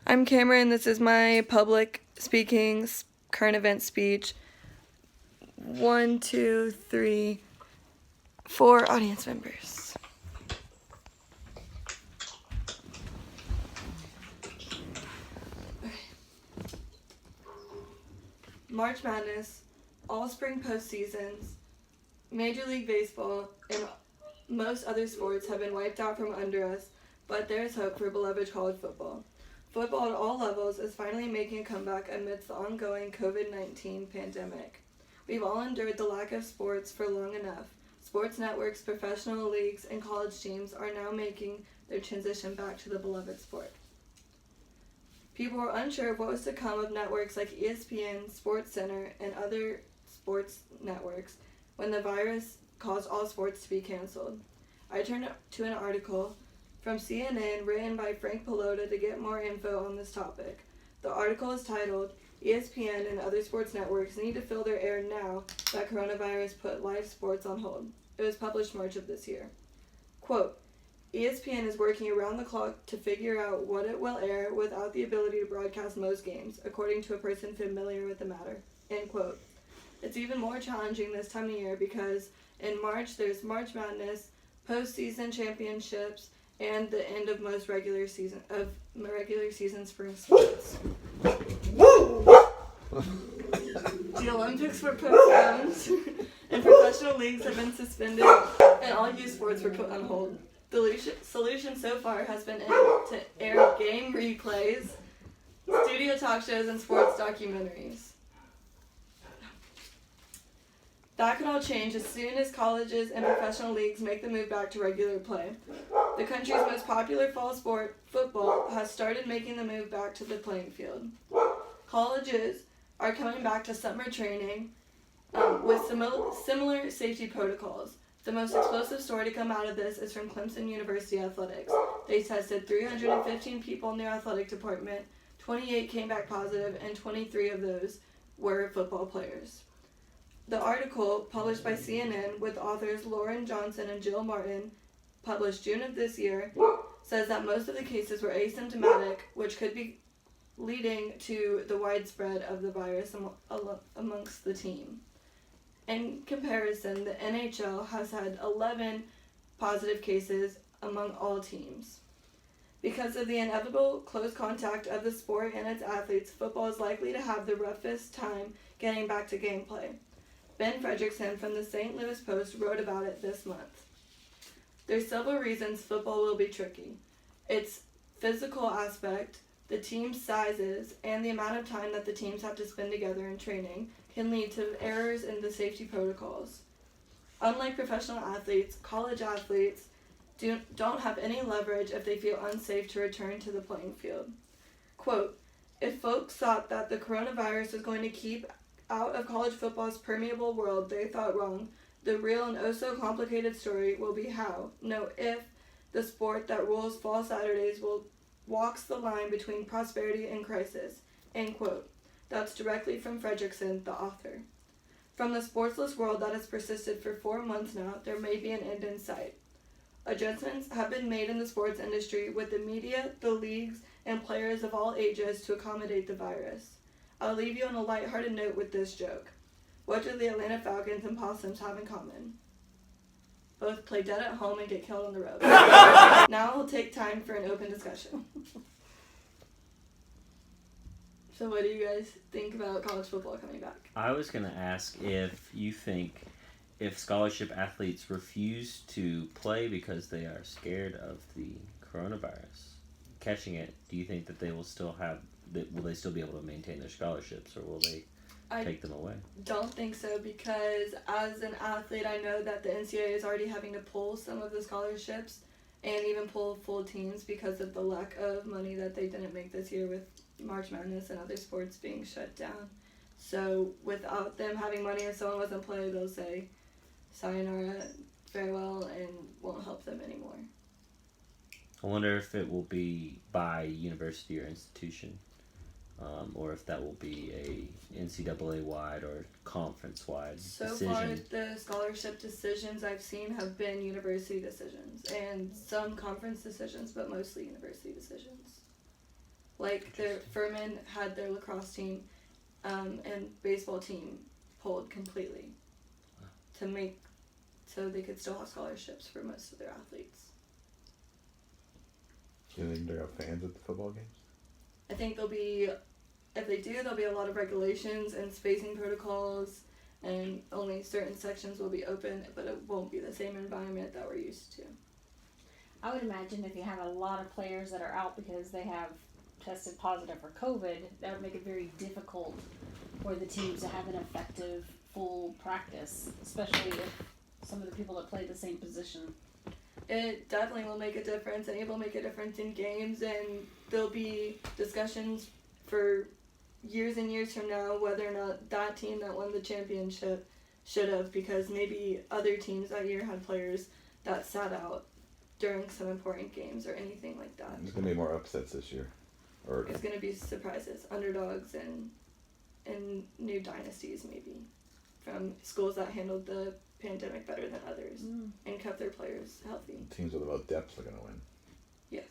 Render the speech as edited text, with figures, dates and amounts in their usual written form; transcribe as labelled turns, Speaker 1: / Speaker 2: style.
Speaker 1: I'm Cameron. This is my public speaking current event speech. 1, 2, 3, 4 audience members. Okay. March Madness, all spring postseasons, Major League Baseball, and most other sports have been wiped out from under us, but there is hope for beloved college football. Football at all levels is finally making a comeback amidst the ongoing COVID-19 pandemic. We've all endured the lack of sports for long enough. Sports networks, professional leagues, and college teams are now making their transition back to the beloved sport. People were unsure of what was to come of networks like ESPN, SportsCenter, and other sports networks when the virus caused all sports to be canceled. I turned to an article from CNN written by Frank Pelota to get more info on this topic. The article is titled, ESPN and other sports networks need to fill their air now that coronavirus put live sports on hold. It was published March of this year. Quote, ESPN is working around the clock to figure out what it will air without the ability to broadcast most games, according to a person familiar with the matter. End quote. It's even more challenging this time of year because in March there's March Madness, postseason championships, and the end of most regular season spring sports. The Olympics were postponed, and professional leagues have been suspended, and all youth sports were put on hold. The solution so far has been to air game replays, studio talk shows, and sports documentaries. That could all change as soon as colleges and professional leagues make the move back to regular play. The country's most popular fall sport, football, has started making the move back to the playing field. Colleges are coming back to summer training with similar safety protocols. The most explosive story to come out of this is from Clemson University Athletics. They tested 315 people in their athletic department, 28 came back positive, and 23 of those were football players. The article, published by CNN with authors Lauren Johnson and Jill Martin, published June of this year, says that most of the cases were asymptomatic, which could be leading to the widespread of the virus amongst the team. In comparison, the NHL has had 11 positive cases among all teams. Because of the inevitable close contact of the sport and its athletes, football is likely to have the roughest time getting back to gameplay. Ben Fredrickson from the St. Louis Post wrote about it this month. There's several reasons football will be tricky. Its physical aspect, the team's sizes, and the amount of time that the teams have to spend together in training can lead to errors in the safety protocols. Unlike professional athletes, college athletes don't have any leverage if they feel unsafe to return to the playing field. Quote, if folks thought that the coronavirus was going to keep out of college football's permeable world, they thought wrong. The real and oh-so-complicated story will be how, no if, the sport that rules fall Saturdays walks the line between prosperity and crisis. End quote. That's directly from Fredrickson, the author. From the sportsless world that has persisted for 4 months now, there may be an end in sight. Adjustments have been made in the sports industry with the media, the leagues, and players of all ages to accommodate the virus. I'll leave you on a lighthearted note with this joke. What do the Atlanta Falcons and Possums have in common? Both play dead at home and get killed on the road. Now we'll take time for an open discussion. So what do you guys think about college football coming back?
Speaker 2: I was going to ask if you think if scholarship athletes refuse to play because they are scared of the coronavirus catching it, do you think that they will still will they still be able to maintain their scholarships, or will they take them away?
Speaker 1: Don't think so, because as an athlete, I know that the NCAA is already having to pull some of the scholarships and even pull full teams because of the lack of money that they didn't make this year with March Madness and other sports being shut down. So without them having money, if someone wasn't playing, they'll say sayonara, farewell, and won't help them anymore.
Speaker 2: I wonder if it will be by university or institution. Or if that will be a NCAA-wide or conference-wide decision.
Speaker 1: So far, the scholarship decisions I've seen have been university decisions and some conference decisions, but mostly university decisions. Like their Furman had their lacrosse team and baseball team pulled completely so they could still have scholarships for most of their athletes.
Speaker 3: Do you think they'll have fans at the football games?
Speaker 1: I think there'll be a lot of regulations and spacing protocols, and only certain sections will be open, but it won't be the same environment that we're used to.
Speaker 4: I would imagine if you have a lot of players that are out because they have tested positive for COVID, that would make it very difficult for the teams to have an effective full practice, especially if some of the people that play the same position.
Speaker 1: It definitely will make a difference, and it will make a difference in games, and there'll be discussions for years and years from now whether or not that team that won the championship should have, because maybe other teams that year had players that sat out during some important games or anything like that.
Speaker 3: There's going to be more upsets this year. Or
Speaker 1: It's going to be surprises, underdogs, and new dynasties maybe from schools that handled the pandemic better than others and kept their players healthy.
Speaker 3: teams with about depth are going to win.
Speaker 1: Yes.